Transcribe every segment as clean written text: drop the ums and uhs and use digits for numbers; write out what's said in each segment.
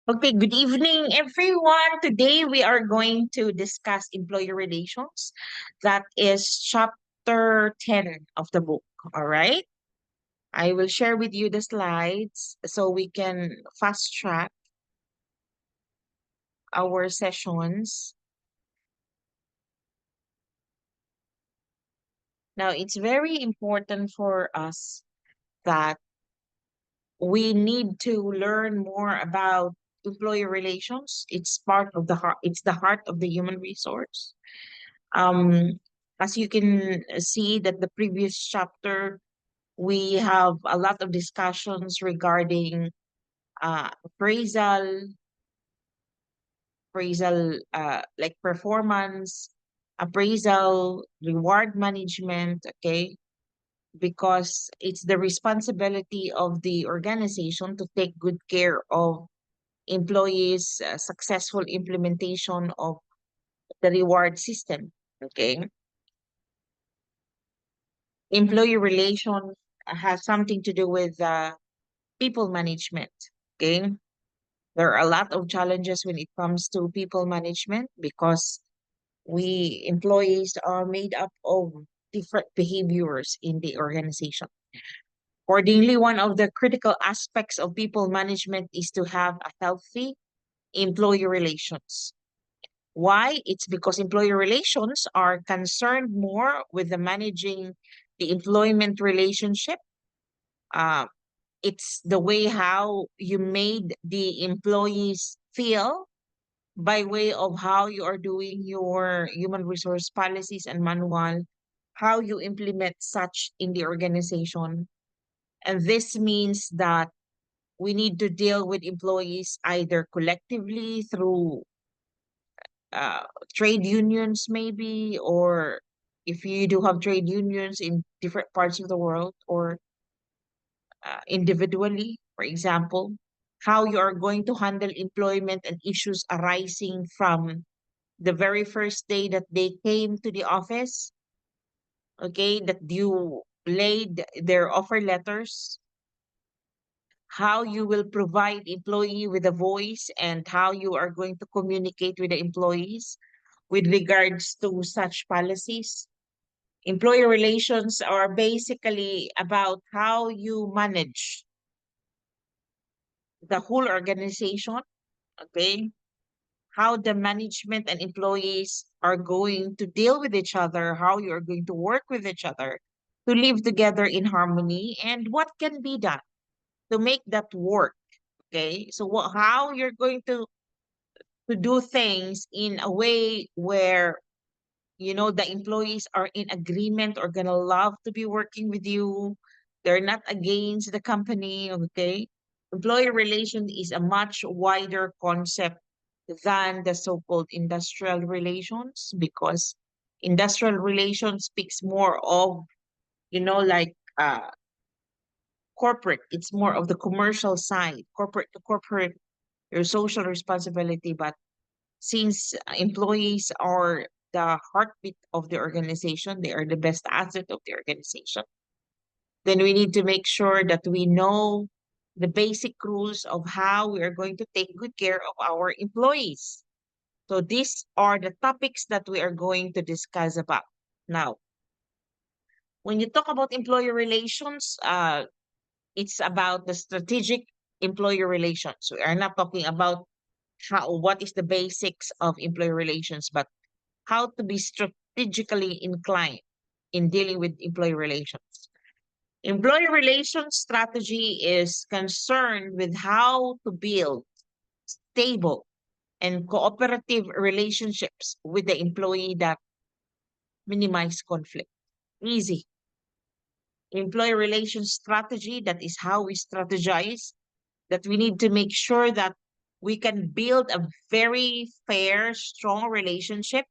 Okay, good evening, everyone. Today we are going to discuss employee relations. That is chapter 10 of the book. All right. I will share with you the slides so we can fast track our sessions. Now, it's very important for us that we need to learn more about employee relations. It's part of the heart, it's the heart of the human resource. Um, as you can see that the previous chapter, we have a lot of discussions regarding appraisal, like performance, appraisal, reward management, okay? Because it's the responsibility of the organization to take good care of employees' successful implementation of the reward system, okay? Employee relation has something to do with people management. Okay. There are a lot of challenges when it comes to people management because we employees are made up of different behaviors in the organization. Accordingly, one of the critical aspects of people management is to have a healthy employee relations. Why? It's because employee relations are concerned more with the managing the employment relationship. Uh, it's the way how you made the employees feel by way of how you are doing your human resource policies and manual, how you implement such in the organization. And this means that we need to deal with employees either collectively through uh, trade unions, maybe, or if you do have trade unions in different parts of the world, or individually, for example, how you are going to handle employment and issues arising from the very first day that they came to the office, okay, that you laid their offer letters, how you will provide employee with a voice and how you are going to communicate with the employees with regards to such policies. Employee relations are basically about how you manage the whole organization, okay? How the management and employees are going to deal with each other, how you are going to work with each other to live together in harmony, and what can be done to make that work, okay? So how you're going to do things in a way where the employees are in agreement or gonna love to be working with you. They're not against the company, okay? Employee relation is a much wider concept than the so-called industrial relations because industrial relations speaks more of, like corporate. It's more of the commercial side, corporate to corporate, your social responsibility. But since employees are the heartbeat of the organization, they are the best asset of the organization, then we need to make sure that we know the basic rules of how we are going to take good care of our employees. So these are the topics that we are going to discuss about. Now, when you talk about employee relations, it's about the strategic employee relations. We are not talking about what is the basics of employee relations, but how to be strategically inclined in dealing with employee relations. Employee relations strategy is concerned with how to build stable and cooperative relationships with the employee that minimize conflict. Easy. Employee relations strategy, that is how we strategize, that we need to make sure that we can build a very fair, strong relationship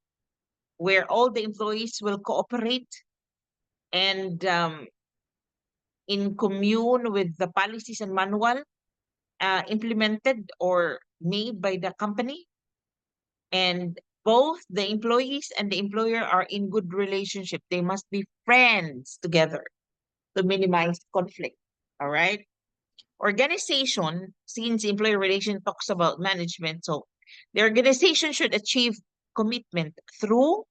where all the employees will cooperate and in commune with the policies and manual implemented or made by the company. And both the employees and the employer are in good relationship. They must be friends together to minimize conflict. All right. Organization, since employee relation talks about management, so the organization should achieve commitment through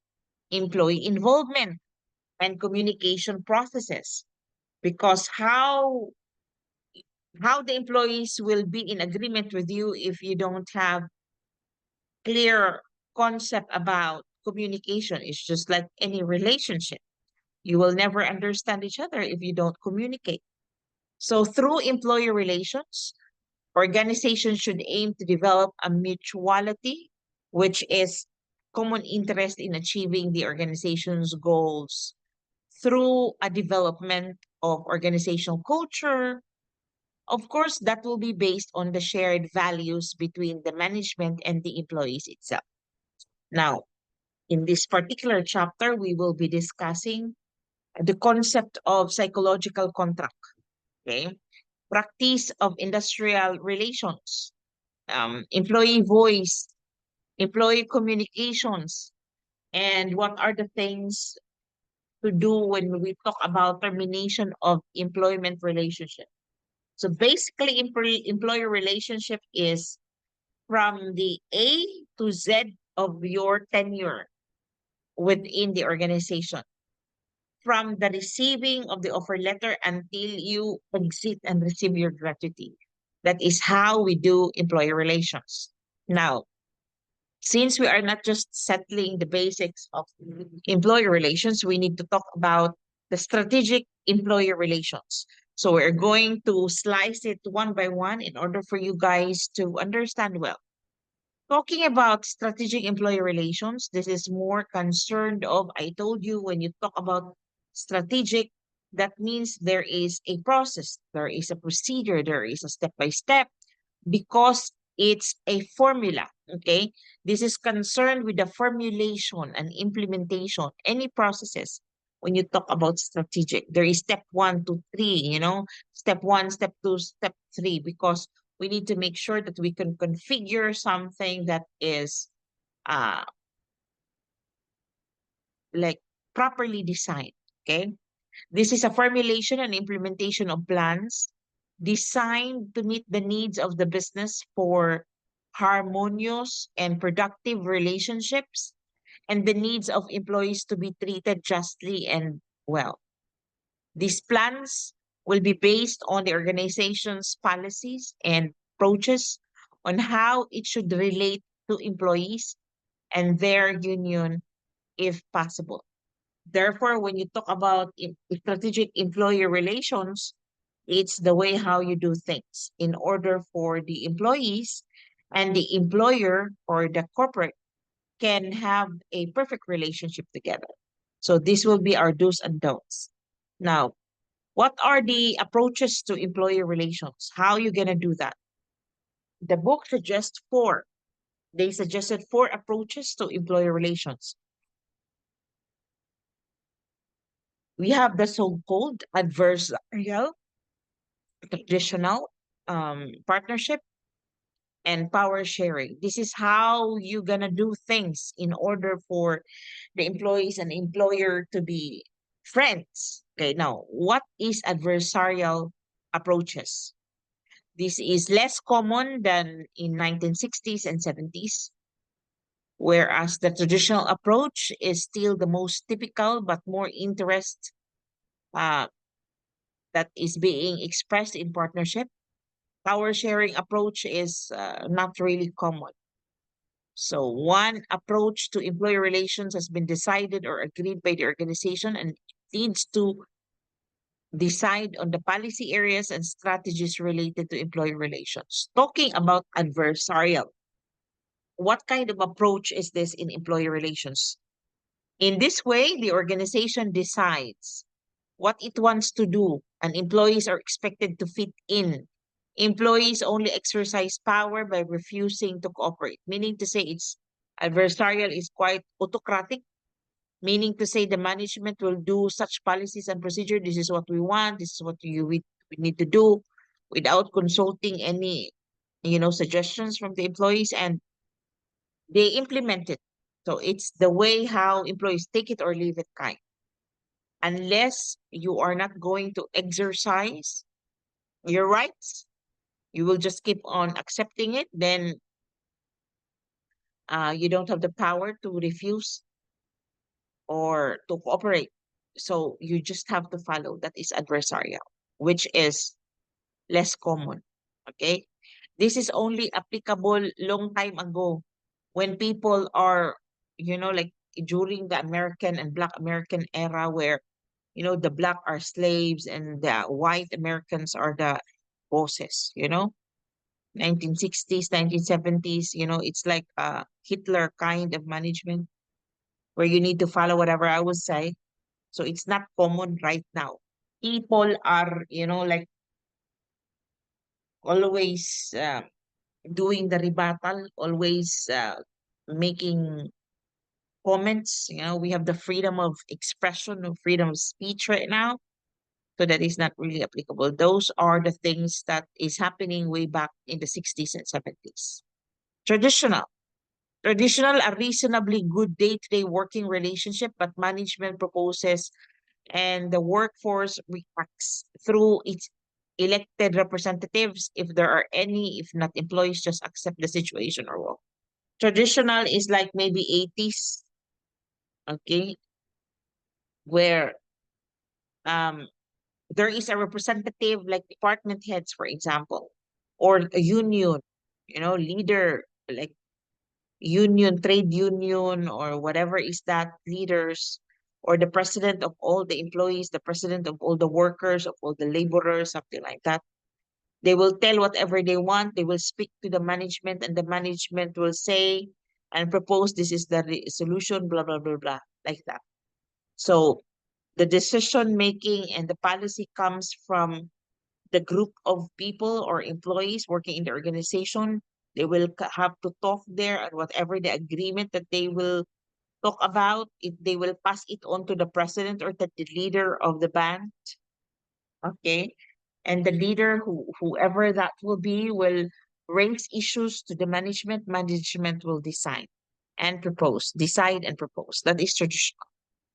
employee involvement and communication processes. Because how the employees will be in agreement with you if you don't have clear concept about communication. It's just like any relationship. You will never understand each other if you don't communicate. So through employee relations, organizations should aim to develop a mutuality, which is common interest in achieving the organization's goals through a development of organizational culture. Of course, that will be based on the shared values between the management and the employees itself. Now, in this particular chapter, we will be discussing the concept of psychological contract, okay? Practice of industrial relations, employee voice, employee communications, and what are the things to do when we talk about termination of employment relationship. So basically, employer relationship is from the A to Z of your tenure within the organization, from the receiving of the offer letter until you exit and receive your gratuity. That is how we do employer relations. Now, since we are not just settling the basics of employer relations, we need to talk about the strategic employer relations. So we're going to slice it one by one in order for you guys to understand well. Talking about strategic employee relations, this is more concerned of, I told you when you talk about strategic, that means there is a process, there is a procedure, there is a step by step, because it's a formula. Okay. This is concerned with the formulation and implementation, any processes. When you talk about strategic, there is step 1 to 3, step 1, step 2, step 3, because we need to make sure that we can configure something that is uh like properly designed. Okay. This is a formulation and implementation of plans designed to meet the needs of the business for harmonious and productive relationships and the needs of employees to be treated justly and well. These plans will be based on the organization's policies and approaches on how it should relate to employees and their union if possible. Therefore, when you talk about strategic employer relations, it's the way how you do things in order for the employees and the employer or the corporate can have a perfect relationship together. So this will be our do's and don'ts. Now, what are the approaches to employee relations? How are you going to do that? The book suggests four. They suggested four approaches to employee relations. We have the so-called adversarial, traditional, partnership, and power sharing. This is how you're gonna do things in order for the employees and employer to be friends. Okay, now what is adversarial approaches? This is less common than in 1960s and 70s, whereas the traditional approach is still the most typical but more interest uh, that is being expressed in partnership. Power sharing approach is not really common. So one approach to employee relations has been decided or agreed by the organization and needs to decide on the policy areas and strategies related to employee relations. Talking about adversarial, what kind of approach is this in employee relations? In this way, the organization decides what it wants to do, and employees are expected to fit in. Employees only exercise power by refusing to cooperate, meaning to say it's adversarial is quite autocratic, meaning to say the management will do such policies and procedure. This is what we want. This is what we need to do without consulting any, suggestions from the employees, and they implement it. So it's the way how employees take it or leave it kind. Unless you are not going to exercise your rights, you will just keep on accepting it, then you don't have the power to refuse or to cooperate. So you just have to follow. That is adversarial, which is less common. Okay. This is only applicable long time ago when people are, like during the American and Black American era where, the Black are slaves and the white Americans are the bosses, 1960s, 1970s, it's like a Hitler kind of management where you need to follow whatever I would say. So it's not common right now. People are, like always doing the rebuttal, always making comments. We have the freedom of expression, of freedom of speech right now. So that is not really applicable. Those are the things that is happening way back in the 60s and 70s. Traditional. Traditional, a reasonably good day-to-day working relationship, but management proposes and the workforce reacts through its elected representatives. If there are any, if not employees, just accept the situation or what. Traditional is like maybe 80s, okay, where um there is a representative like department heads, for example, or a union, leader like union, trade union, or whatever is that leaders, or the president of all the employees, the president of all the workers, of all the laborers, something like that. They will tell whatever they want. They will speak to the management, and the management will say and propose this is the solution, blah, blah, blah, blah, like that. So the decision making and the policy comes from the group of people or employees working in the organization. They will have to talk there and whatever the agreement that they will talk about, if they will pass it on to the president or to the leader of the band. Okay. And the leader, whoever that will be, will raise issues to the management. Management will decide and propose, decide and propose. That is traditional.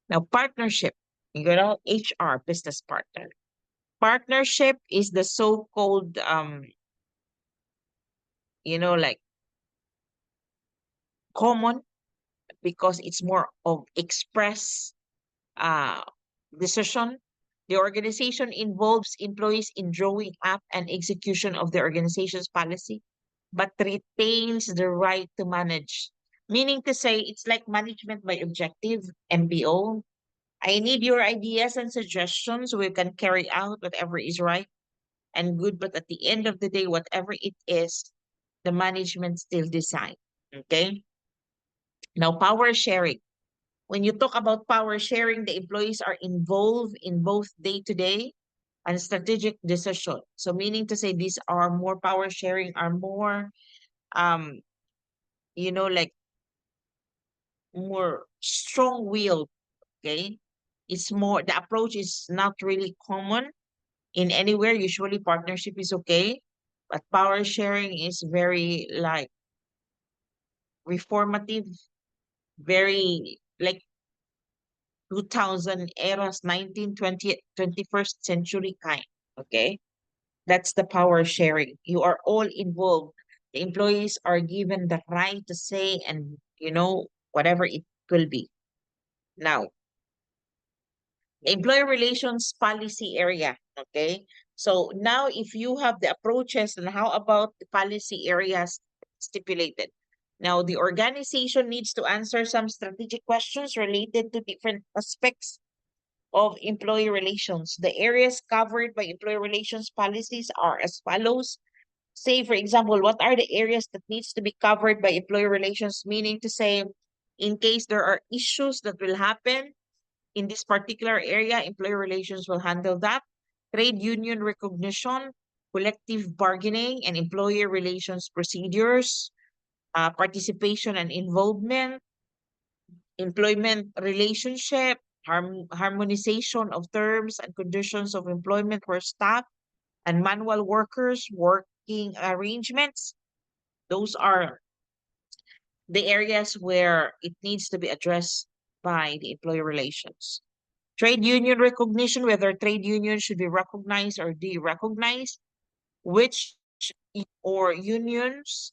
Now, partnership, HR, business partner. Partnership is the so-called, like common because it's more of express uh, decision. The organization involves employees in drawing up and execution of the organization's policy, but retains the right to manage. Meaning to say, it's like management by objective, MBO. I need your ideas and suggestions. We can carry out whatever is right and good, but at the end of the day, whatever it is, the management still decide. Okay. Now, power sharing. When you talk about power sharing, the employees are involved in both day-to-day and strategic decision. So meaning to say these are more power sharing, are more um, like more strong-willed, okay? It's more the approach is not really common in anywhere. Usually partnership is okay, but power sharing is very like reformative, very like 2000 eras, 19th, 20th, 21st century kind. Okay. That's the power sharing. You are all involved. The employees are given the right to say and, whatever it will be. Now, the employee relations policy area. Okay. So now if you have the approaches, and how about the policy areas stipulated? Now, the organization needs to answer some strategic questions related to different aspects of employee relations. The areas covered by employee relations policies are as follows. Say, for example, what are the areas that needs to be covered by employee relations? Meaning to say, In case there are issues that will happen in this particular area, employee relations will handle that. Trade union recognition, collective bargaining, and employee relations procedures, participation and involvement, employment relationship, harmonization of terms and conditions of employment for staff and manual workers, working arrangements. Those are the areas where it needs to be addressed by the employee relations. Trade union recognition, whether trade unions should be recognized or de-recognized, which or unions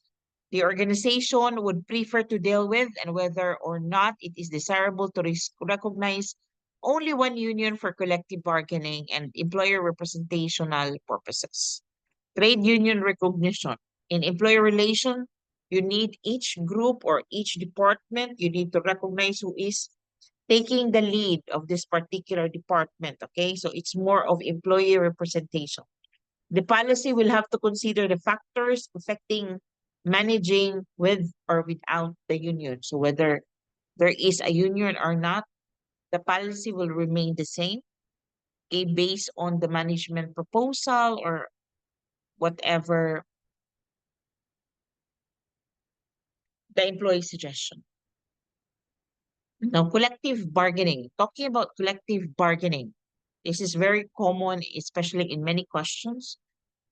the organization would prefer to deal with, and whether or not it is desirable to recognize only one union for collective bargaining and employer representational purposes. Trade union recognition. In employer relation, you need each group or each department, you need to recognize who is taking the lead of this particular department. Okay, so it's more of employee representation. The policy will have to consider the factors affecting managing with or without the union. So whether there is a union or not, the policy will remain the same, okay, based on the management proposal or whatever the employee suggestion. Now, collective bargaining. Talking about collective bargaining, this is very common, especially in many questions.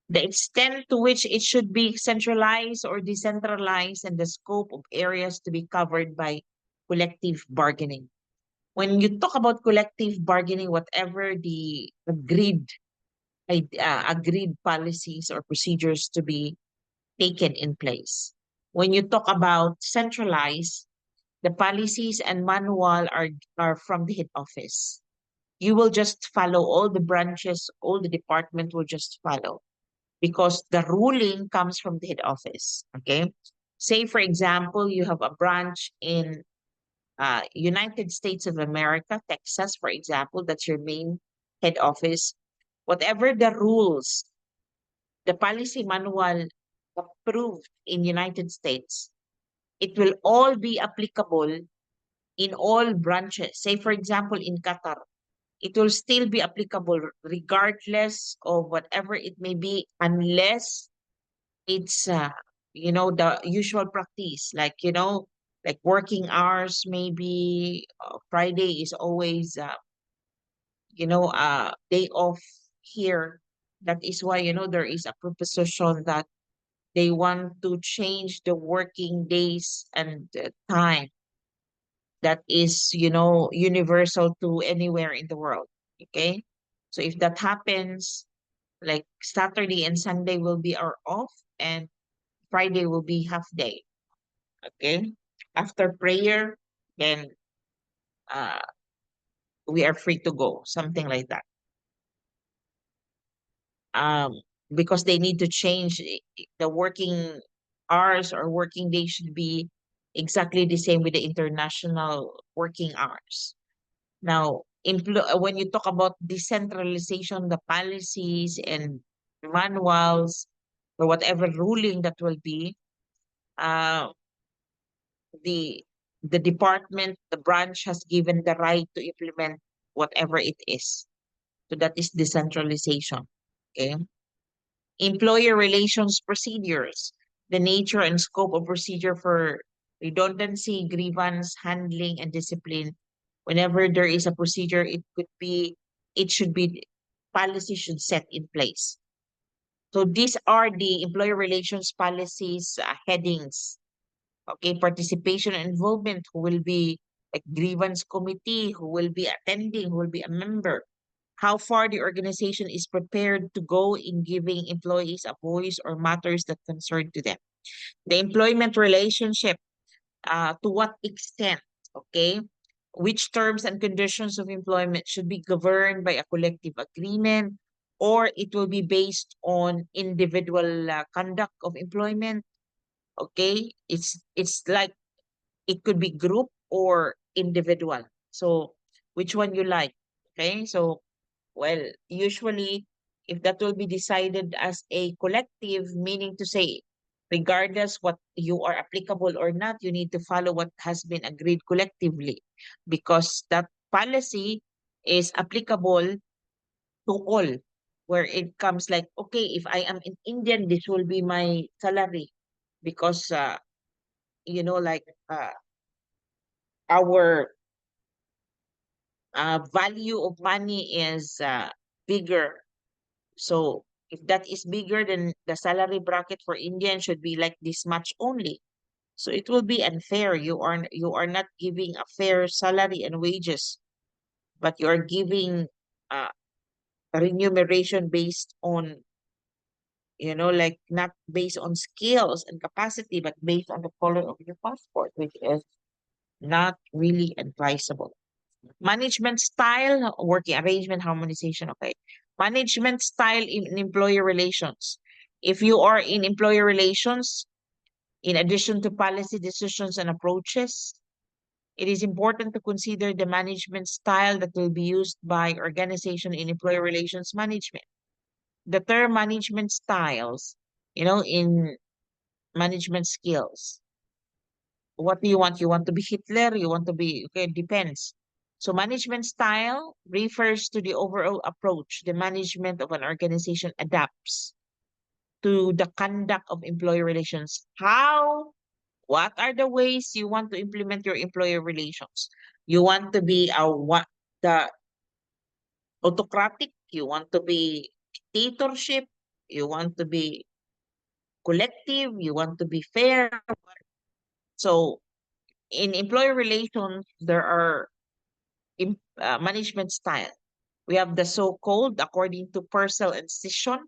The extent to which it should be centralized or decentralized and the scope of areas to be covered by collective bargaining. When you talk about collective bargaining, whatever the agreed policies or procedures to be taken in place. When you talk about centralized, the policies and manual are from the head office. You will just follow all the branches, all the department will just follow because the ruling comes from the head office. Okay. Say, for example, you have a branch in United States of America, Texas, for example, that's your main head office. Whatever the rules, the policy manual approved in United States, it will all be applicable in all branches. Say, for example, in Qatar, it will still be applicable regardless of whatever it may be, unless it's the usual practice, like like working hours. Maybe Friday is always day off here. That is why there is a proposition that they want to change the working days and time that is universal to anywhere in the world. Okay, so if that happens, like Saturday and Sunday will be our off, and Friday will be half day. Okay. After prayer, then uh, we are free to go, something like that. Um, because they need to change the working hours or working day should be exactly the same with the international working hours. Now, when you talk about decentralization, the policies and manuals or whatever ruling that will be, uh, the the department, the branch has given the right to implement whatever it is. So that is decentralization. Okay. Employer relations procedures, the nature and scope of procedure for redundancy, grievance, handling, and discipline. Whenever there is a procedure, it should be, policy should set in place. So these are the employer relations policies headings. Okay, participation and involvement, who will be like grievance committee, who will be attending, who will be a member, how far the organization is prepared to go in giving employees a voice or matters that concern to them. The employment relationship, to what extent, okay, which terms and conditions of employment should be governed by a collective agreement, or it will be based on individual conduct of employment. Okay, it's like it could be group or individual. So which one you like? Okay. So, well, usually if that will be decided as a collective, meaning to say regardless what you are applicable or not, you need to follow what has been agreed collectively, because that policy is applicable to all, where it comes like, okay, if I am an Indian, this will be my salary, because like our value of money is bigger. So if that is bigger, then the salary bracket for Indian should be like this much only. So it will be unfair. You are not giving a fair salary and wages, but you are giving uh, a remuneration based on, like not based on skills and capacity, but based on the color of your passport, which is not really advisable. Management style, working arrangement, harmonization. Okay. Management style in employer relations. If you are in employer relations, in addition to policy decisions and approaches, it is important to consider the management style that will be used by organization in employer relations management. The term management styles, in management skills. What do you want? You want to be Hitler? You want to be, okay, depends. So management style refers to the overall approach the management of an organization adapts to the conduct of employee relations. What are the ways you want to implement your employer relations? You want to be the autocratic, you want to be dictatorship, you want to be collective, you want to be fair. So in employer relations, there are management style. We have the so-called, according to Purcell and Sisson,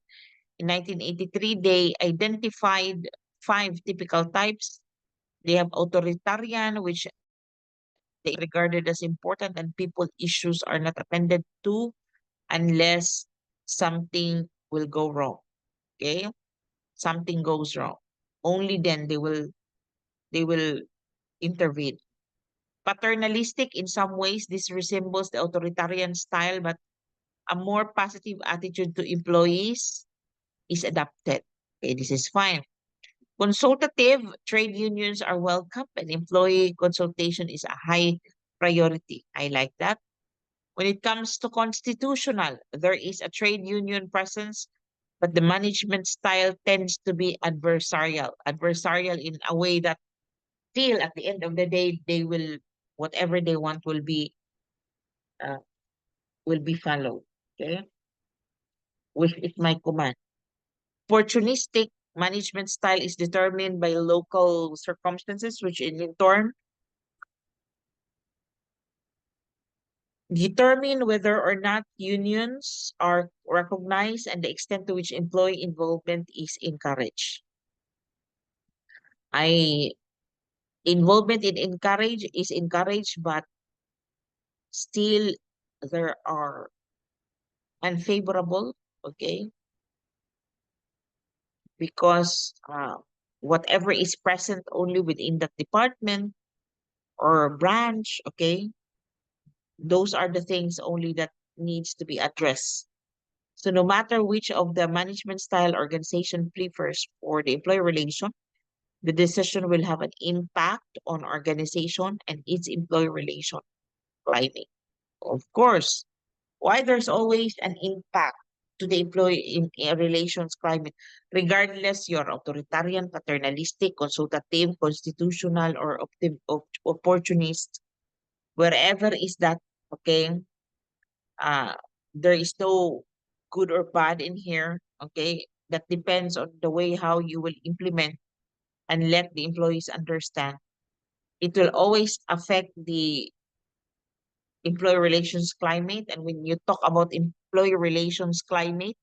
in 1983, they identified five typical types. They have authoritarian, which they regarded as important, and people issues are not attended to unless something will go wrong. Okay? Something goes wrong. Only then they will intervene. Paternalistic, in some ways, this resembles the authoritarian style, but a more positive attitude to employees is adopted. Okay, this is fine. Consultative, trade unions are welcome, and employee consultation is a high priority. I like that. When it comes to constitutional, there is a trade union presence, but the management style tends to be adversarial. Adversarial in a way that still at the end of the day, whatever they want uh, will be followed. Okay, which is my command. Opportunistic management style is determined by local circumstances, which in turn determine whether or not unions are recognized and the extent to which employee involvement is encouraged. I Involvement is encouraged, but still there are unfavorable, okay, because whatever is present only within that department or branch, okay, those are the things only that needs to be addressed. So no matter which of the management style organization prefers for the employee relation, the decision will have an impact on organization and its employee relation climate. Of course, why there's always an impact to the employee in relations climate, regardless you're authoritarian, paternalistic, consultative, constitutional, or opportunist, wherever is that, okay, uh, there is no good or bad in here, okay? That depends on the way how you will implement and let the employees understand. It will always affect the employee relations climate. And when you talk about employee relations climate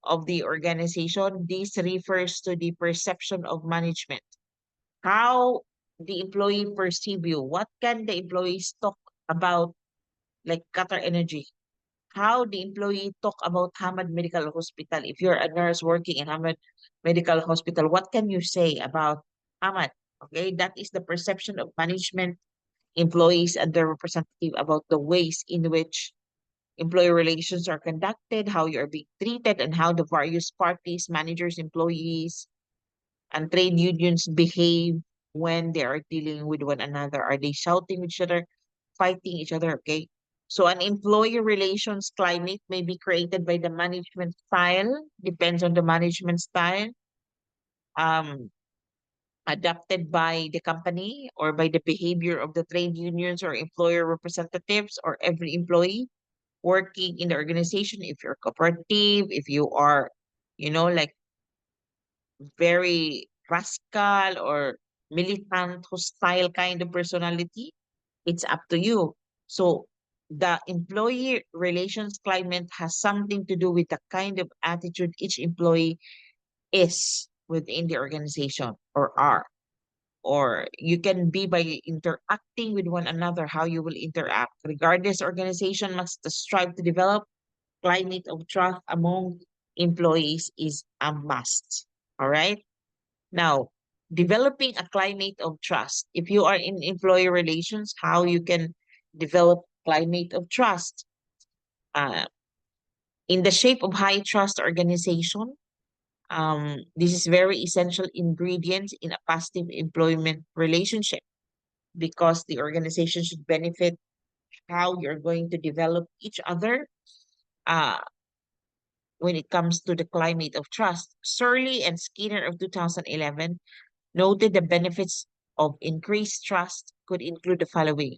of the organization, this refers to the perception of management. How the employee perceive you. What can the employees talk about, like Qatar Energy? How the employee talk about Hamad Medical Hospital? If you're a nurse working in Hamad Medical Hospital, what can you say about Hamad? Okay, that is the perception of management, employees, and their representative about the ways in which employee relations are conducted, how you are being treated, and how the various parties, managers, employees, and trade unions behave when they are dealing with one another. Are they shouting with each other, fighting each other? Okay. So an employee relations climate may be created by the management style, depends on the management style, um, adapted by the company or by the behavior of the trade unions or employer representatives or every employee working in the organization. If you're cooperative, if you are, like very rascal or militant, hostile kind of personality, it's up to you. So the employee relations climate has something to do with the kind of attitude each employee is within the organization or are. Or you can be by interacting with one another, how you will interact. Regardless, organization must strive to develop climate of trust among employees is a must. All right. Now, developing a climate of trust. If you are in employee relations, how you can develop climate of trust? Uh, in the shape of high trust organization, this is very essential ingredient in a positive employment relationship because the organization should benefit how you're going to develop each other uh, when it comes to the climate of trust. Surley and Skinner of 2011 noted the benefits of increased trust could include the following.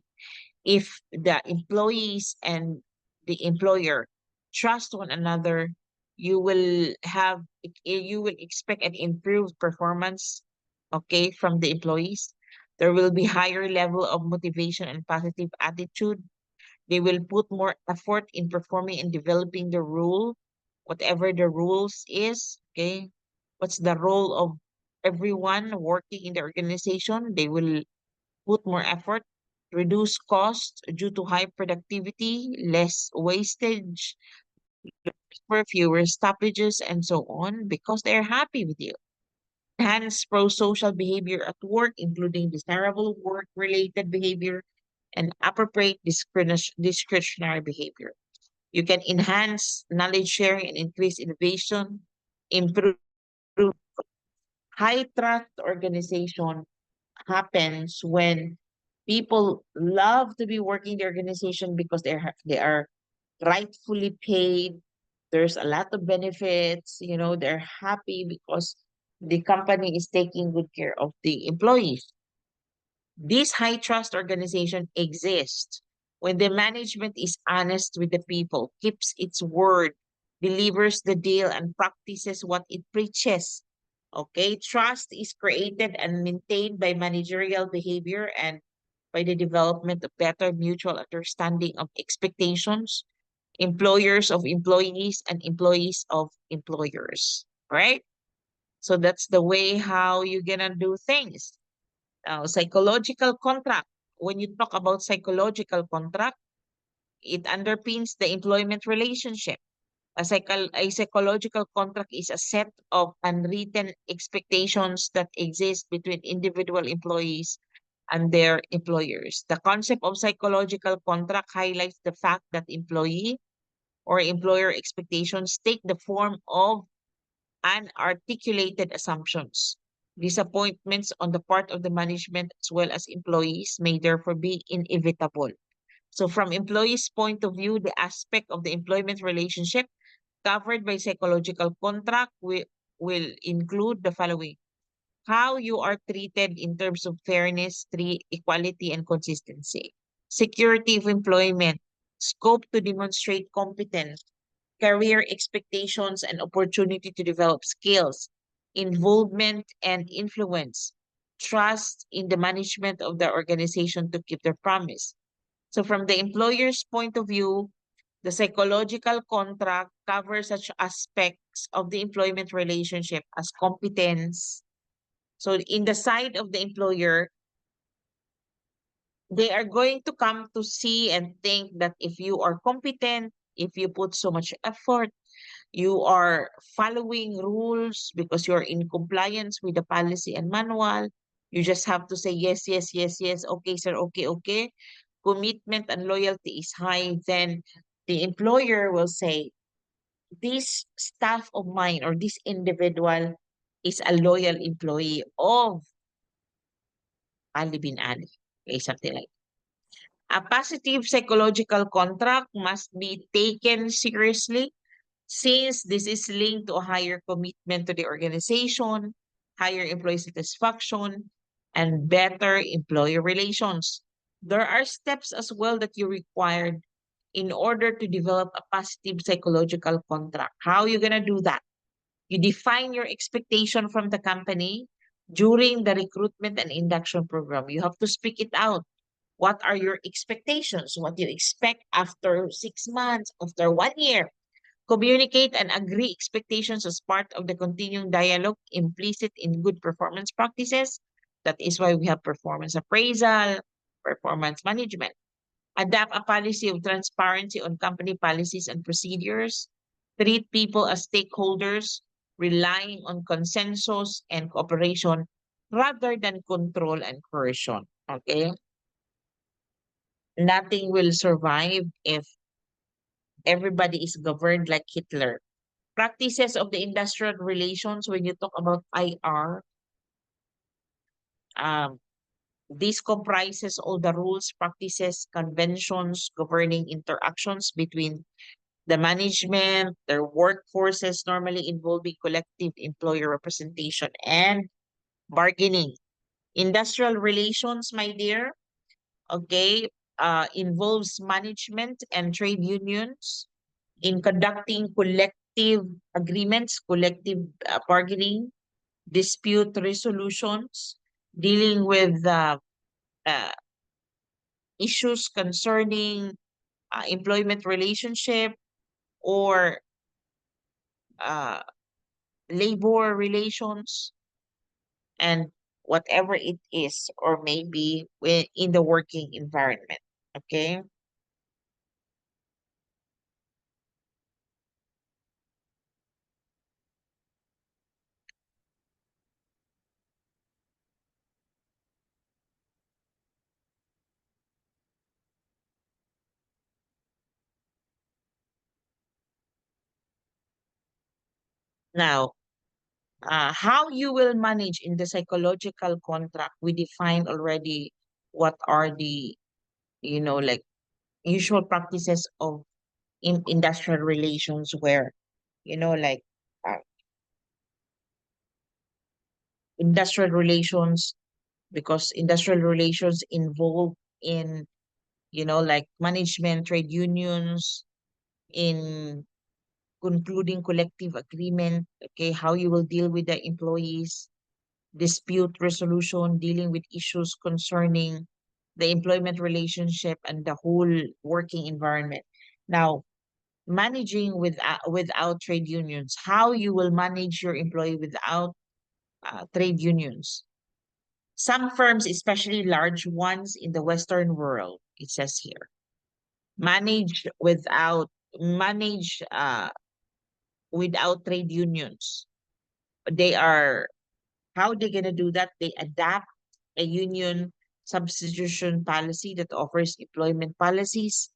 If the employees and the employer trust one another, you will expect an improved performance, okay, from the employees. There will be higher level of motivation and positive attitude. They will put more effort in performing and developing the rule, whatever the rules is, okay? What's the role of everyone working in the organization? They will put more effort, reduce costs due to high productivity, less wastage, for fewer stoppages, and so on, because they're happy with you. Enhance pro-social behavior at work, including desirable work-related behavior and appropriate discretionary behavior. You can enhance knowledge sharing and increase innovation, improve high trust organization happens when people love to be working the organization because they are rightfully paid. There's a lot of benefits, they're happy because the company is taking good care of the employees. This high trust organization exists when the management is honest with the people, keeps its word, delivers the deal, and practices what it preaches. Okay, trust is created and maintained by managerial behavior and by the development of better mutual understanding of expectations, employers of employees, and employees of employers. Right? So that's the way how you're gonna do things. Now, psychological contract. When you talk about psychological contract, it underpins the employment relationship. A psychological contract is a set of unwritten expectations that exist between individual employees and their employers. The concept of psychological contract highlights the fact that employee or employer expectations take the form of unarticulated assumptions. Disappointments on the part of the management as well as employees may therefore be inevitable. So, from employees' point of view, the aspect of the employment relationship covered by psychological contract will include the following: how you are treated in terms of fairness, equality, and consistency, security of employment, scope to demonstrate competence, career expectations and opportunity to develop skills, involvement and influence, trust in the management of the organization to keep their promise. So, from the employer's point of view, the psychological contract covers such aspects of the employment relationship as competence. So, in the side of the employer, they are going to come to see and think that if you are competent, if you put so much effort, you are following rules because you're in compliance with the policy and manual. You just have to say yes, yes, yes, yes. Okay, sir. Okay, okay. Commitment and loyalty is high. Then the employer will say, this staff of mine or this individual is a loyal employee of Ali bin Ali. Okay, something like a positive psychological contract must be taken seriously since this is linked to a higher commitment to the organization, higher employee satisfaction, and better employee relations. There are steps as well that you required in order to develop a positive psychological contract. How are you going to do that? You define your expectation from the company during the recruitment and induction program. You have to speak it out. What are your expectations? What do you expect after 6 months, after 1 year? Communicate and agree expectations as part of the continuing dialogue implicit in good performance practices. That is why we have performance appraisal, performance management. Adapt a policy of transparency on company policies and procedures. Treat people as stakeholders, relying on consensus and cooperation rather than control and coercion. Okay? Nothing will survive if everybody is governed like Hitler. Practices of the industrial relations, when you talk about IR, um, this comprises all the rules, practices, conventions governing interactions between the management, their workforces, normally involving collective employer representation and bargaining. Industrial relations, my dear, okay, involves management and trade unions in conducting collective agreements, collective bargaining, dispute resolutions, dealing with uh, issues concerning employment relationship or uh, labor relations and whatever it is or maybe in the working environment. Okay. Now, how you will manage in the psychological contract, we defined already what are the, like usual practices of in industrial relations where, like uh, industrial relations, because industrial relations involve in, like management, trade unions, in concluding collective agreement, okay, how you will deal with the employees, dispute resolution, dealing with issues concerning the employment relationship and the whole working environment. Now, managing without trade unions, how you will manage your employee without trade unions. Some firms, especially large ones in the Western world, it says here, manage without trade unions. They are how they gonna do that? They adapt a union substitution policy that offers employment policies,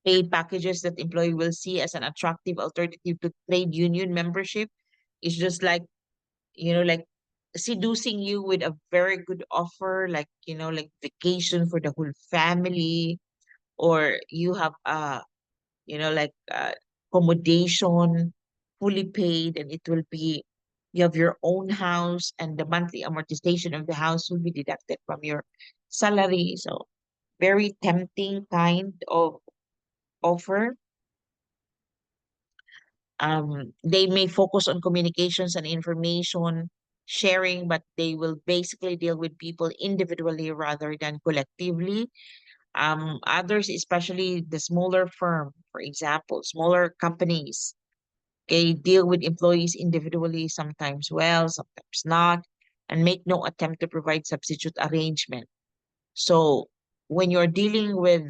pay packages that employee will see as an attractive alternative to trade union membership. It's just like seducing you with a very good offer, like vacation for the whole family, or you have like accommodation fully paid, and it will be you have your own house and the monthly amortization of the house will be deducted from your salary. So very tempting kind of offer. They may focus on communications and information sharing, but they will basically deal with people individually rather than collectively. Others, especially the smaller firm, for example, smaller companies, they deal with employees individually, sometimes well, sometimes not, and make no attempt to provide substitute arrangement. So when you're dealing with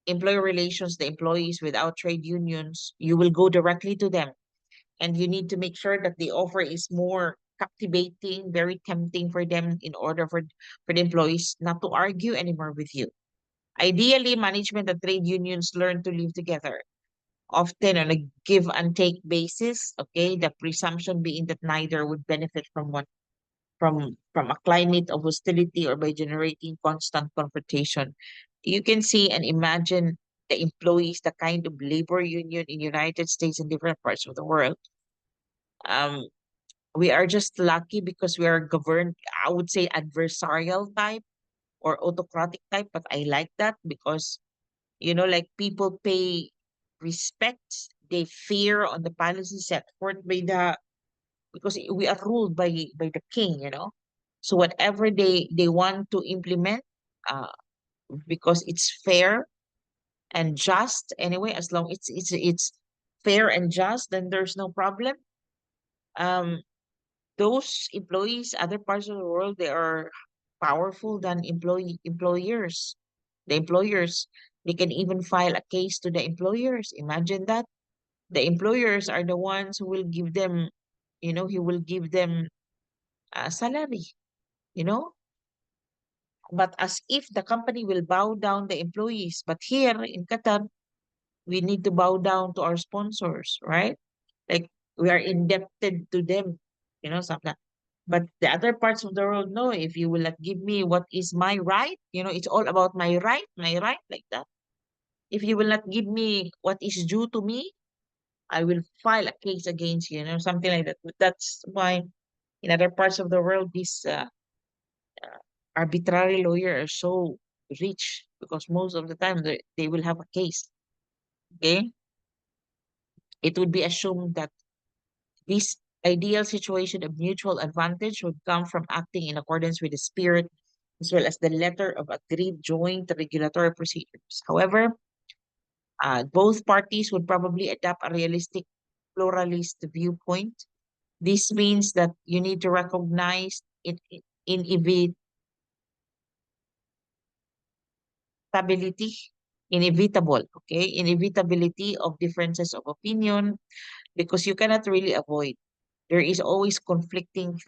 employer relations, the employees without trade unions, you will go directly to them. And you need to make sure that the offer is more captivating, very tempting for them in order for the employees not to argue anymore with you. Ideally, management and trade unions learn to live together. often on a give and take basis. Okay, the presumption being that neither would benefit from one from a climate of hostility or by generating constant confrontation. You can see and imagine the employees, the kind of labor union in United States and different parts of the world. Um, we are just lucky because we are governed, I would say adversarial type or autocratic type, but I like that because like people pay respect, they fear on the policies set forth by the because we are ruled by the king. So whatever they want to implement, uh, because it's fair and just anyway, as long it's fair and just, then there's no problem. Um, those employees, other parts of the world, they are powerful than employers. The employers, they can even file a case to the employers. Imagine that. The employers are the ones who will give them, he will give them a salary, you know, but as if the company will bow down the employees. But here in Qatar, we need to bow down to our sponsors, right? Like we are indebted to them, something. But the other parts of the world, no, if you will not give me what is my right, it's all about my right, like that. If you will not give me what is due to me, I will file a case against you, something like that. But that's why in other parts of the world, these arbitrary lawyers are so rich because most of the time they will have a case. Okay. It would be assumed that this ideal situation of mutual advantage would come from acting in accordance with the spirit as well as the letter of agreed joint regulatory procedures. However, both parties would probably adopt a realistic pluralist viewpoint. This means that you need to recognize inevitability, inevitability of differences of opinion because you cannot really avoid. There is always conflicting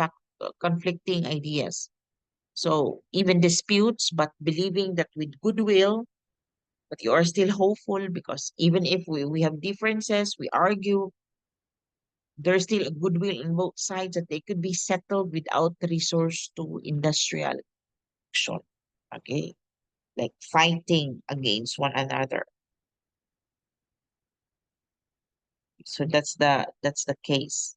ideas. So even disputes, but believing that with goodwill, but you are still hopeful because even if we have differences, we argue, there's still a goodwill on both sides that they could be settled without resource to industrial action. Okay. Like fighting against one another. So that's the case.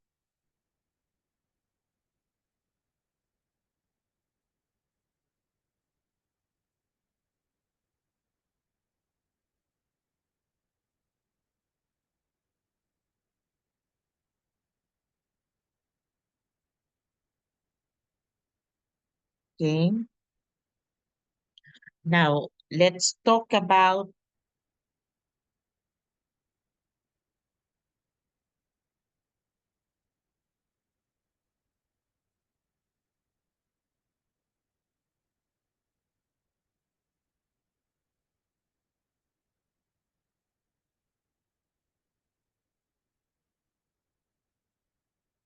Okay. Now let's talk about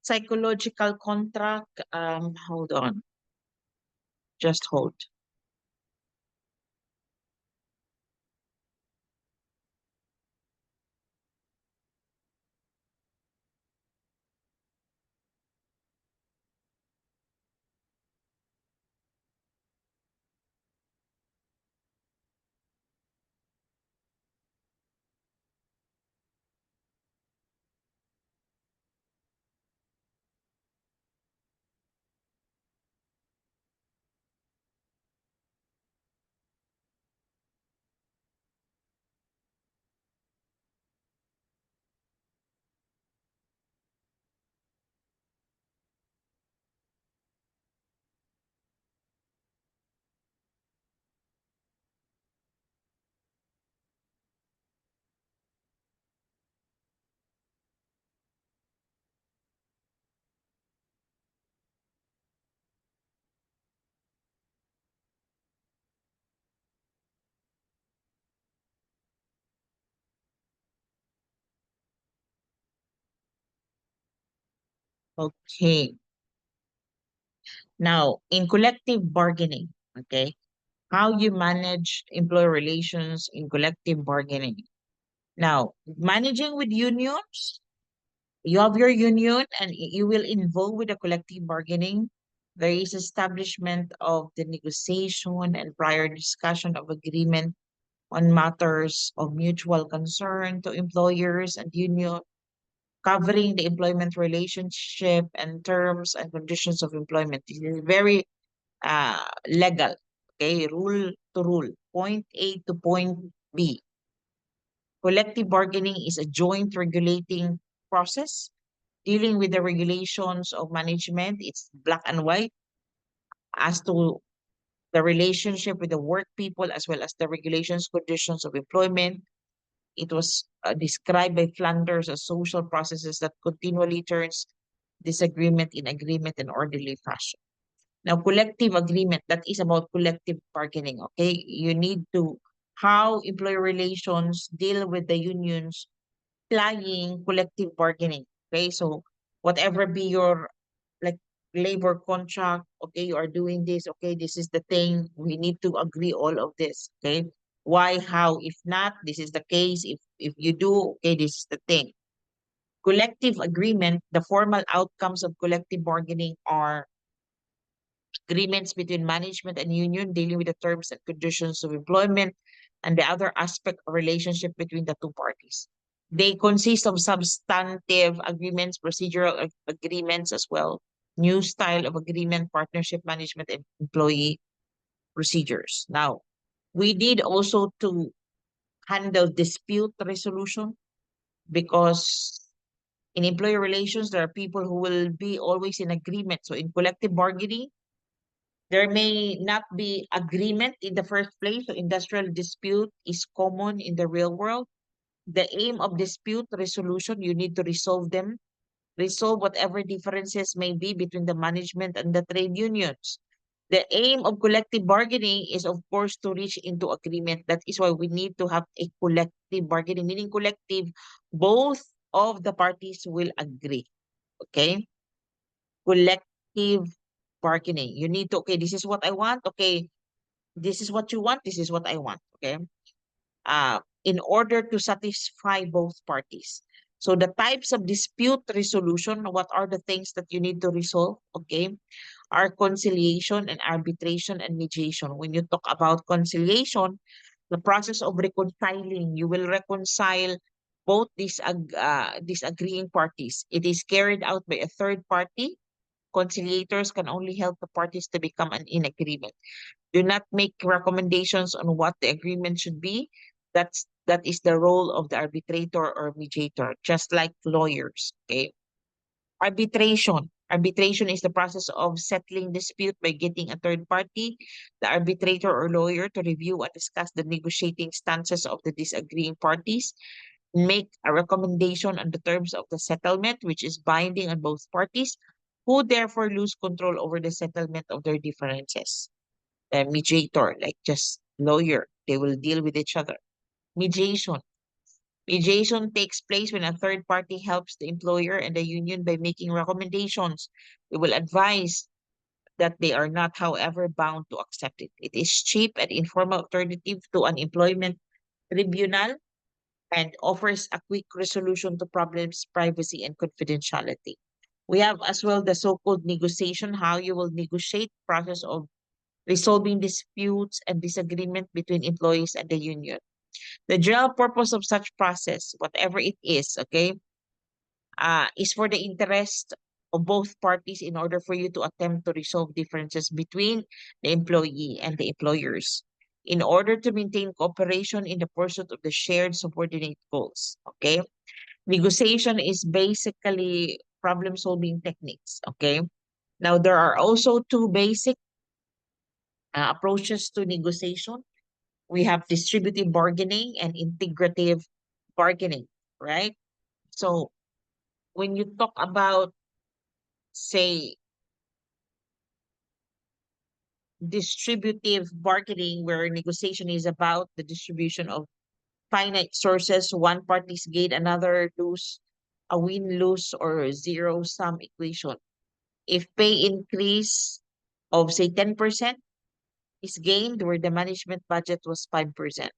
psychological contract. Hold on. Just hold. Okay. Now, in collective bargaining, okay, how you manage employee relations in collective bargaining. Now, managing with unions, you have your union and you will involve with the collective bargaining. There is establishment of the negotiation and prior discussion of agreement on matters of mutual concern to employers and union, covering the employment relationship and terms and conditions of employment. This is very legal. Okay, rule to rule, point A to point B. Collective bargaining is a joint regulating process dealing with the regulations of management. It's black and white as to the relationship with the work people as well as the regulations, conditions of employment. It was described by Flanders as social processes that continually turns disagreement in agreement in orderly fashion. Now, collective agreement, that is about collective bargaining, okay? You need to, how employee relations deal with the unions applying collective bargaining, okay? So whatever be your like labor contract, okay, you are doing this, okay, this is the thing, we need to agree all of this, okay? Why, how, if not, this is the case, if you do, okay, this is the thing. Collective agreement, the formal outcomes of collective bargaining are agreements between management and union dealing with the terms and conditions of employment and the other aspect of relationship between the two parties. They consist of substantive agreements, procedural agreements as well, new style of agreement, partnership management, and employee procedures. Now, we need also to handle dispute resolution because in employee relations, there are people who will be always in agreement. So in collective bargaining, there may not be agreement in the first place, so industrial dispute is common in the real world. The aim of dispute resolution, you need to resolve them, resolve whatever differences may be between the management and the trade unions. The aim of collective bargaining is, of course, to reach into agreement. That is why we need to have a collective bargaining, meaning collective, both of the parties will agree. Okay? Collective bargaining. You need to, okay, this is what I want. Okay, this is what you want, this is what I want. Okay. In order to satisfy both parties. So the types of dispute resolution, what are the things that you need to resolve? Okay. Are conciliation and arbitration and mediation. When you talk about conciliation, the process of reconciling, you will reconcile both these disagreeing parties. It is carried out by a third party. Conciliators can only help the parties to become in agreement. Do not make recommendations on what the agreement should be. That is the role of the arbitrator or mediator, just like lawyers. Okay. Arbitration. Arbitration is the process of settling dispute by getting a third party, the arbitrator or lawyer, to review and discuss the negotiating stances of the disagreeing parties, make a recommendation on the terms of the settlement, which is binding on both parties, who therefore lose control over the settlement of their differences. The mediator, like just lawyer, they will deal with each other. Mediation. Mediation takes place when a third party helps the employer and the union by making recommendations. They will advise that they are not, however, bound to accept it. It is cheap and informal alternative to an employment tribunal and offers a quick resolution to problems, privacy, and confidentiality. We have as well the so-called negotiation, how you will negotiate process of resolving disputes and disagreement between employees and the union. The general purpose of such process, whatever it is, okay, is for the interest of both parties in order for you to attempt to resolve differences between the employee and the employers in order to maintain cooperation in the pursuit of the shared subordinate goals. Okay. Negotiation is basically problem solving techniques. Okay. Now, there are also two basic approaches to negotiation. We have distributive bargaining and integrative bargaining, right? So when you talk about, say, distributive bargaining, where negotiation is about the distribution of finite sources, one party's gain, another lose, a win-lose or zero-sum equation. If pay increase of, say, 10% is gained where the management budget was 5%.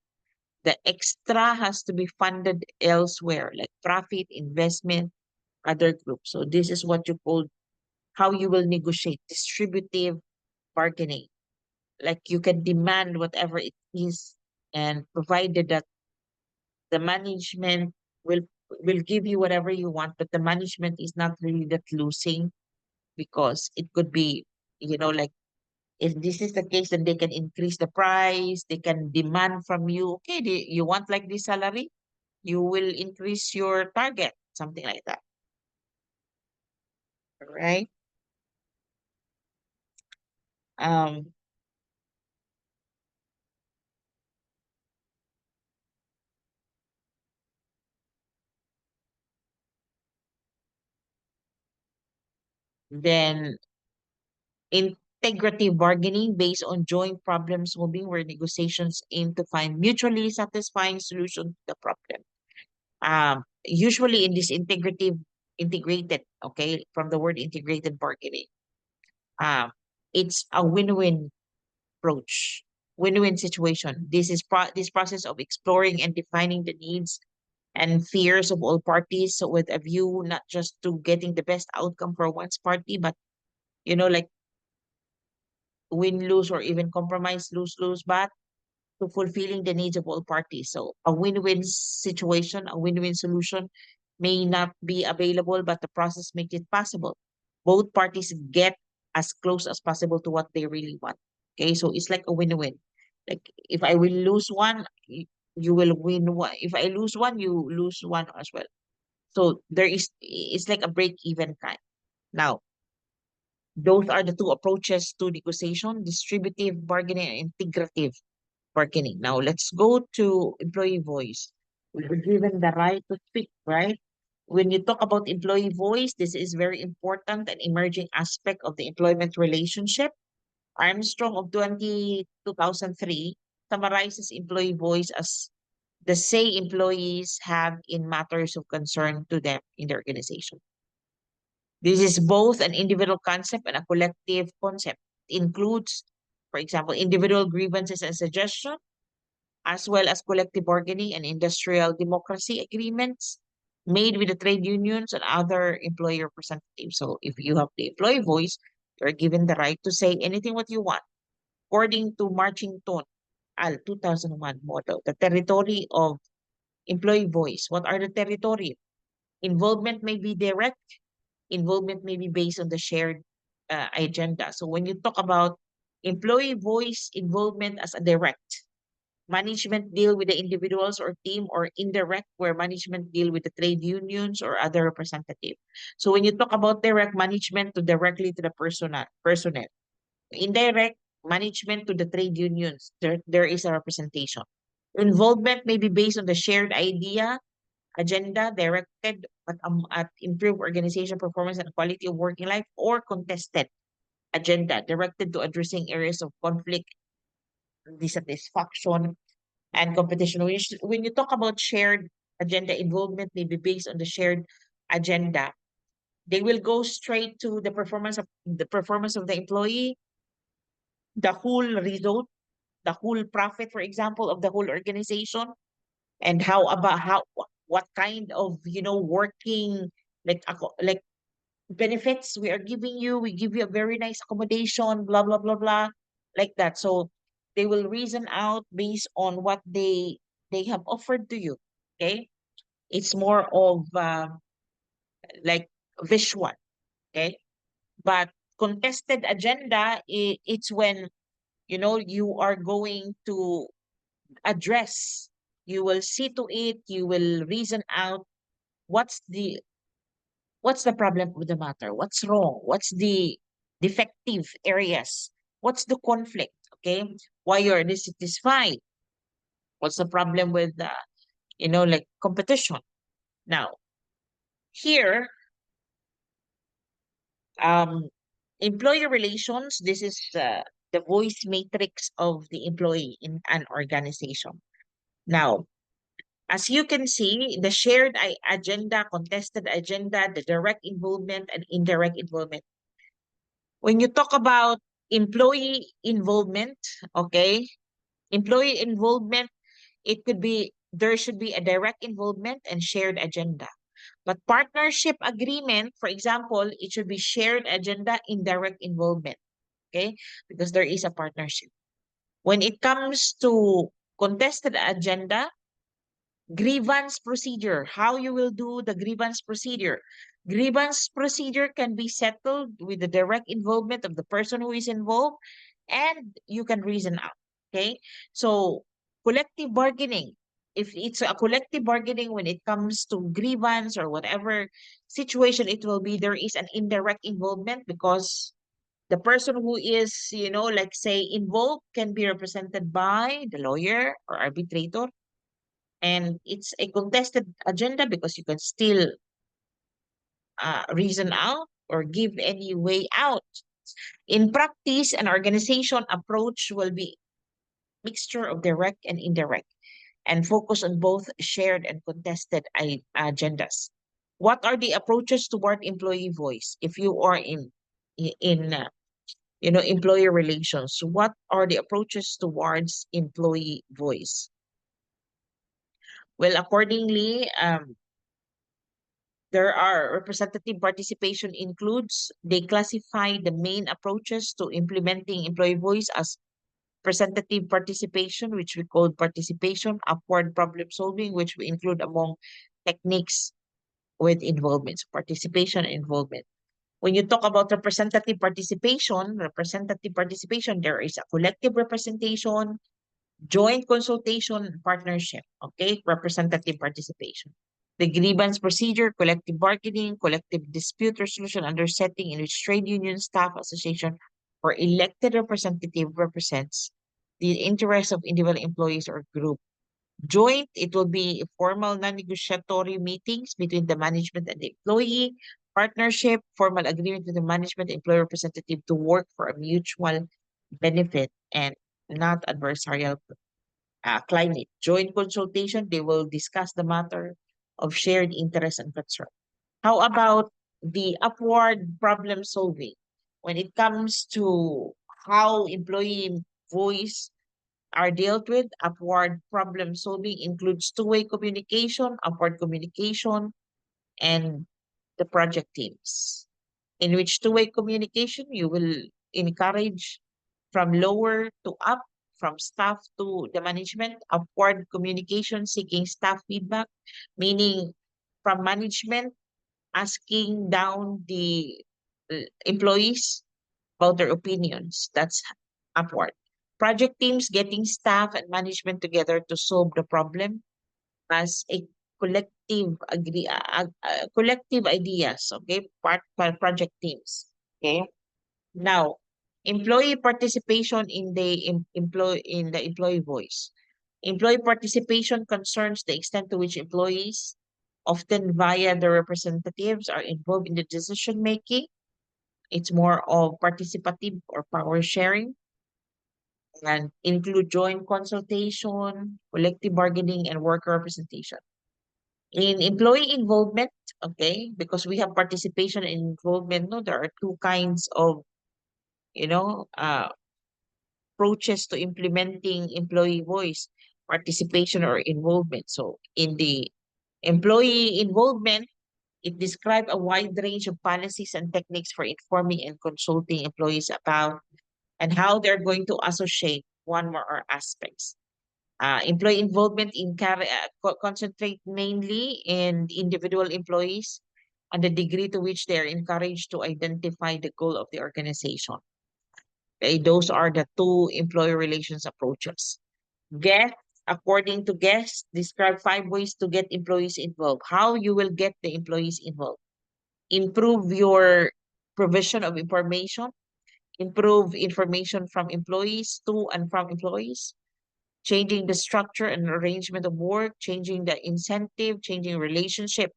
The extra has to be funded elsewhere, like profit, investment, other groups. So this is what you call how you will negotiate distributive bargaining. Like you can demand whatever it is, and provided that the management will will give you whatever you want, but the management is not really that losing, because it could be, like if this is the case, then they can increase the price, they can demand from you, okay, you want like this salary, you will increase your target, something like that, right? Um, then integrative bargaining based on joint problem solving, where negotiations aim to find mutually satisfying solution to the problem. Usually in this integrated, okay, from the word integrated bargaining, um, it's a win-win approach, win-win situation. This process of exploring and defining the needs and fears of all parties, so with a view not just to getting the best outcome for one's party, but like win lose or even compromise lose lose, but to fulfilling the needs of all parties. So a win-win situation, a win-win solution may not be available, but the process makes it possible. Both parties get as close as possible to what they really want. Okay, so it's like a win-win. Like if I will lose one, you will win one. If I lose one, you lose one as well. So it's like a break-even kind. Now, those are the two approaches to negotiation: distributive bargaining and integrative bargaining. Now let's go to employee voice. We were given the right to speak, right? When you talk about employee voice, this is very important and emerging aspect of the employment relationship. Armstrong of 2003 summarizes employee voice as the say employees have in matters of concern to them in the organization. This is both an individual concept and a collective concept. It includes, for example, individual grievances and suggestions, as well as collective bargaining and industrial democracy agreements made with the trade unions and other employee representatives. So if you have the employee voice, you're given the right to say anything what you want. According to Marching Tone, AL 2001 model, the territory of employee voice. What are the territory? Involvement may be direct, involvement may be based on the shared agenda. So when you talk about employee voice involvement as a direct, management deal with the individuals or team, or indirect, where management deal with the trade unions or other representative. So when you talk about direct, management to directly to the personnel. Indirect, management to the trade unions. There is a representation. Involvement may be based on the shared idea, agenda directed at improve organization performance and quality of working life, or contested agenda directed to addressing areas of conflict, dissatisfaction, and competition. When you talk about shared agenda, involvement may be based on the shared agenda. They will go straight to the performance of the employee, the whole result, the whole profit, for example, of the whole organization, and what kind of working, like benefits we are giving you. We give you a very nice accommodation, blah blah blah blah, like that. So they will reason out based on what they have offered to you. Okay, it's more of like visual. Okay, but contested agenda, it's when you are going to address. You will see to it. You will reason out what's the what's the problem with the matter? What's wrong? What's the defective areas? What's the conflict? Okay. Why you're dissatisfied? What's the problem with like competition? Now, here, um, employee relations, this is the voice matrix of the employee in an organization. Now, as you can see, the shared agenda, contested agenda, the direct involvement, and indirect involvement. When you talk about employee involvement, okay, employee involvement, It could be there should be a direct involvement and shared agenda. But partnership agreement, for example, it should be shared agenda, indirect involvement. Okay, because there is a partnership. When it comes to contested agenda, grievance procedure, how you will do the grievance procedure. Grievance procedure can be settled with the direct involvement of the person who is involved, and you can reason out. Okay. So collective bargaining. If it's a collective bargaining when it comes to grievance or whatever situation it will be, there is an indirect involvement because the person who is, like say involved can be represented by the lawyer or arbitrator, and it's a contested agenda because you can still reason out or give any way out. In practice, an organization approach will be mixture of direct and indirect and focus on both shared and contested agendas. What are the approaches toward employee voice? If you are in employer relations, what are the approaches towards employee voice? Well, accordingly, there are representative participation includes, they classify the main approaches to implementing employee voice as representative participation, which we call participation, upward problem solving, which we include among techniques with involvement, so participation and involvement. When you talk about representative participation, there is a collective representation, joint consultation, and partnership, okay? Representative participation. The grievance procedure, collective bargaining, collective dispute resolution under setting in which trade union, staff association, or elected representative represents the interests of individual employees or group. Joint, it will be formal non-negotiatory meetings between the management and the employee. Partnership, formal agreement with the management and employee representative to work for a mutual benefit and not adversarial climate. Joint consultation, they will discuss the matter of shared interest and concern. How about the upward problem solving? When it comes to how employee voice are dealt with, upward problem solving includes two-way communication, upward communication, and the project teams. In which two-way communication, you will encourage from lower to up, from staff to the management, upward communication, seeking staff feedback, meaning from management asking down the employees about their opinions. That's upward. Project teams getting staff and management together to solve the problem as a collective ideas. Okay, project teams. Okay. Now, employee participation in the employee voice. Employee participation concerns the extent to which employees, often via their representatives, are involved in the decision making. It's more of participative or power sharing and include joint consultation, collective bargaining, and worker representation. In employee involvement, okay, because we have participation and involvement, no, there are two kinds of, you know, uh, approaches to implementing employee voice, participation or involvement. So in the employee involvement, it describes a wide range of policies and techniques for informing and consulting employees about and how they're going to associate one or more aspects. Employee involvement concentrate mainly in the individual employees and the degree to which they are encouraged to identify the goal of the organization. Okay, those are the two employee relations approaches. Guest, according to guest, describe 5 ways to get employees involved. How you will get the employees involved. Improve your provision of information, improve information from employees to and from employees, changing the structure and arrangement of work, changing the incentive, changing relationship.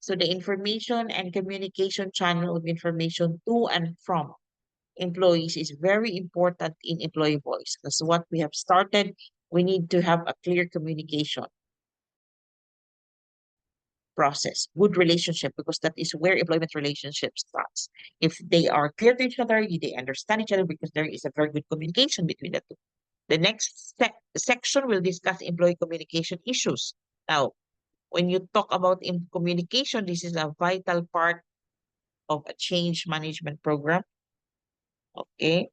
So the information and communication channel of information to and from employees is very important in employee voice. That's what we have started. We need to have a clear communication process, good relationship, because that is where employment relationship starts. If they are clear to each other, they understand each other because there is a very good communication between the two. The next section will discuss employee communication issues. Now, when you talk about communication, this is a vital part of a change management program. Okay.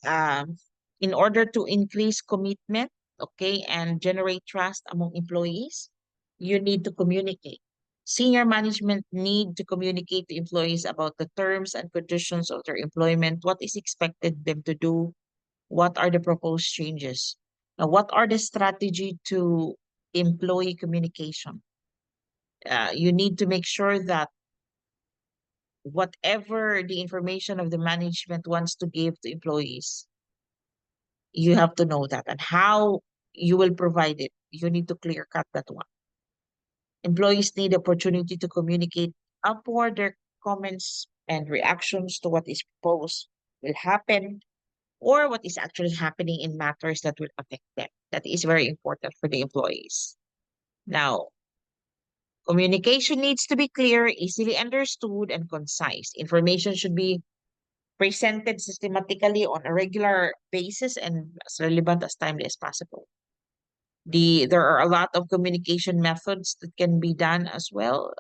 Um, in order to increase commitment, okay, and generate trust among employees, you need to communicate. Senior management need to communicate to employees about the terms and conditions of their employment, what is expected them to do, what are the proposed changes. Now, what are the strategy to employee communication? You need to make sure that whatever the information of the management wants to give to employees, you have to know that, and how you will provide it. You need to clear cut that one. Employees need opportunity to communicate upward their comments and reactions to what is proposed will happen or what is actually happening in matters that will affect them. That is very important for the employees. Now, communication needs to be clear, easily understood, and concise. Information should be presented systematically on a regular basis and as relevant as timely as possible. There are a lot of communication methods that can be done as well.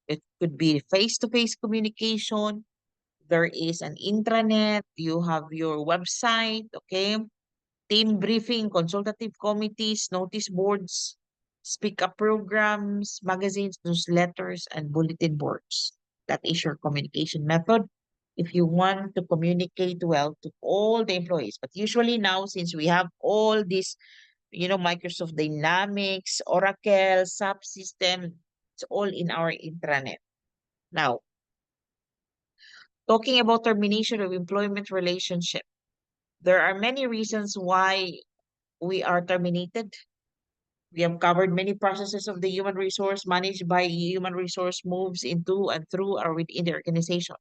It could be face-to-face communication. There is an intranet. You have your website, okay? Team briefing, consultative committees, notice boards, speak up programs, magazines, newsletters, and bulletin boards. That is your communication method if you want to communicate well to all the employees. But usually now, since we have all these, Microsoft Dynamics, Oracle, SAP system, it's all in our intranet. Now, talking about termination of employment relationship, there are many reasons why we are terminated. We have covered many processes of the human resource managed by human resource moves into and through or within the organization.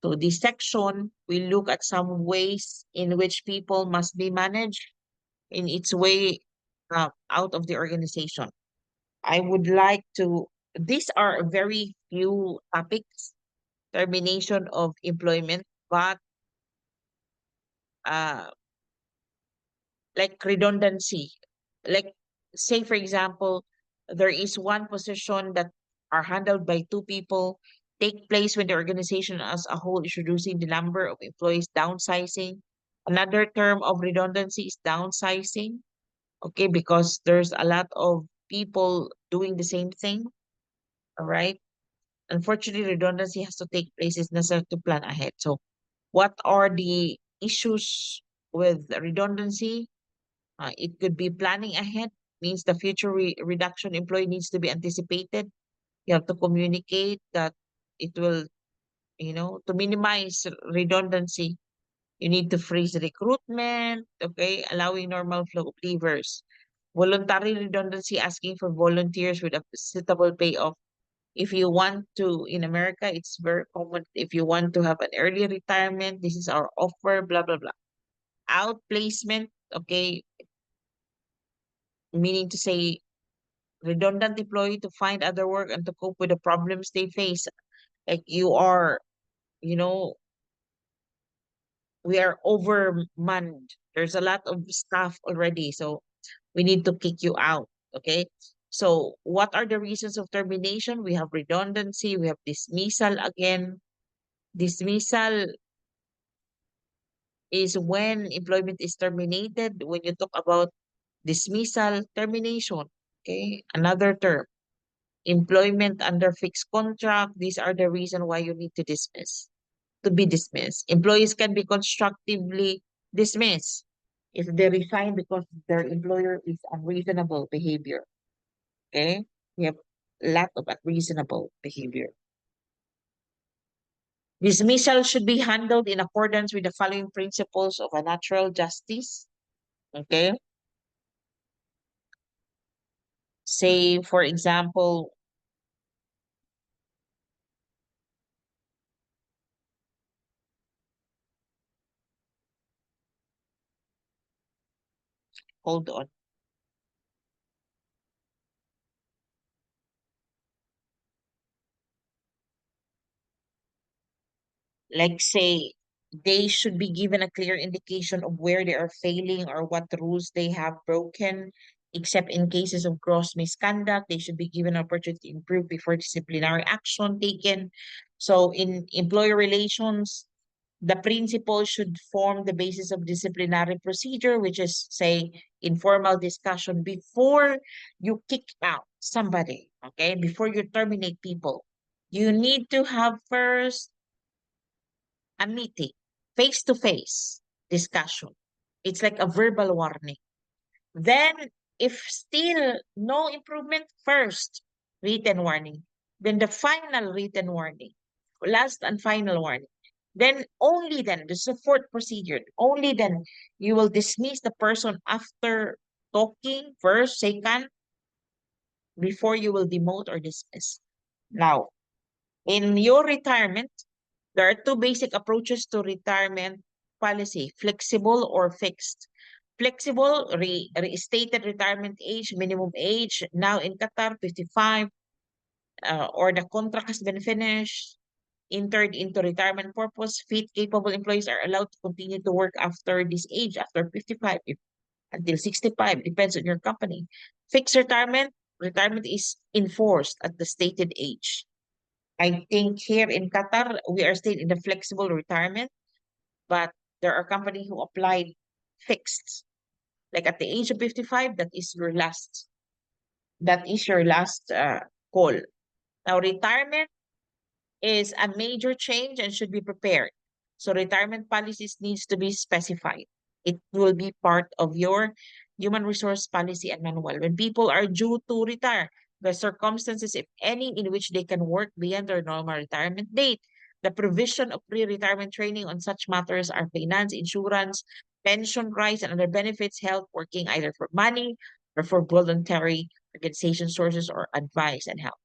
So this section, we look at some ways in which people must be managed in its way out of the organization. I would like to, these are very few topics, termination of employment, but uh, like redundancy. Like, say, for example, there is one position that are handled by two people, take place when the organization as a whole is reducing the number of employees, downsizing. Another term of redundancy is downsizing, okay, because there's a lot of people doing the same thing, all right? Unfortunately, redundancy has to take place. It's necessary to plan ahead. So, what are the issues with redundancy? It could be planning ahead, means the future reduction employee needs to be anticipated. You have to communicate that it will, to minimize redundancy, you need to freeze recruitment, okay, allowing normal flow of leavers. Voluntary redundancy, asking for volunteers with a suitable payoff. If you want to, in America, it's very common. If you want to have an early retirement, this is our offer, blah, blah, blah. Outplacement, okay, meaning to say redundant employee to find other work and to cope with the problems they face. Like you are, you know, we are overmanned. There's a lot of staff already, so we need to kick you out. Okay. So what are the reasons of termination? We have redundancy, we have dismissal again. Dismissal is when employment is terminated. When you talk about dismissal, termination, okay, another term. Employment under fixed contract, these are the reason why you need to dismiss, to be dismissed. Employees can be constructively dismissed if they resign because their employer is unreasonable behavior. Okay? We have a lot of unreasonable behavior. Dismissal should be handled in accordance with the following principles of a natural justice. Okay? Say, for example, Hold on. Like say they should be given a clear indication of where they are failing or what rules they have broken, except in cases of gross misconduct, they should be given an opportunity to improve before disciplinary action taken. So in employee relations, the principal should form the basis of disciplinary procedure, which is, say, informal discussion before you kick out somebody, okay? Before you terminate people, you need to have first a meeting, face-to-face discussion. It's like a verbal warning. Then, if still no improvement, first written warning, then the final written warning, last and final warning. Then only then the support procedure. Only then you will dismiss the person after talking first, second, before you will demote or dismiss. Now, in your retirement, there are two basic approaches to retirement policy, flexible or fixed. Flexible, restated retirement age, minimum age, now in Qatar, 55, or the contract has been finished, entered into retirement purpose, fit, capable employees are allowed to continue to work after this age, after 55, until 65, depends on your company. Fixed retirement, retirement is enforced at the stated age. I think here in Qatar, we are still in the flexible retirement, but there are companies who applied fixed. Like at the age of 55, that is your last call. Now, retirement is a major change and should be prepared. So retirement policies needs to be specified. It will be part of your human resource policy and manual. When people are due to retire, the circumstances, if any, in which they can work beyond their normal retirement date, the provision of pre-retirement training on such matters are finance, insurance, pension rights, and other benefits held working either for money or for voluntary organization sources or advice and help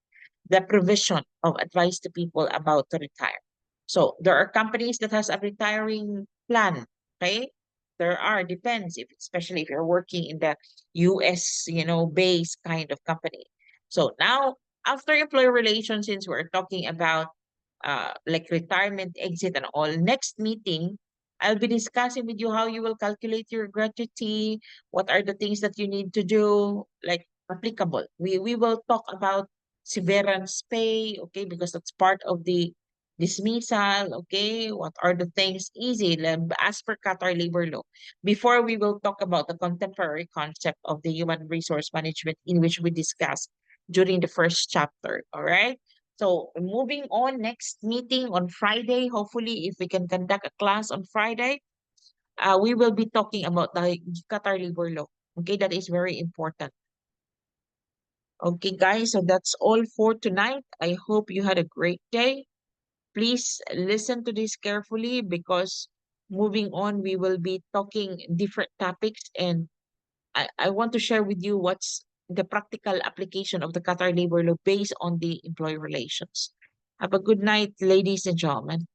the provision of advice to people about to retire. So there are companies that has a retiring plan, okay? There are, depends if especially if you're working in the US, based kind of company. So now after employee relations, since we're talking about like retirement exit and all, next meeting, I'll be discussing with you how you will calculate your gratuity, what are the things that you need to do, like applicable. We will talk about severance pay, okay, because that's part of the dismissal, okay? What are the things easy as per Qatar labor law? Before we will talk about the contemporary concept of the human resource management in which we discussed during the first chapter, all right? So moving on, next meeting on Friday, hopefully if we can conduct a class on Friday, we will be talking about the Qatar labor law. Okay, that is very important. Okay, guys, so that's all for tonight. I hope you had a great day. Please listen to this carefully because moving on, we will be talking different topics and I want to share with you what's the practical application of the Qatar labor law based on the employee relations. Have a good night, ladies and gentlemen.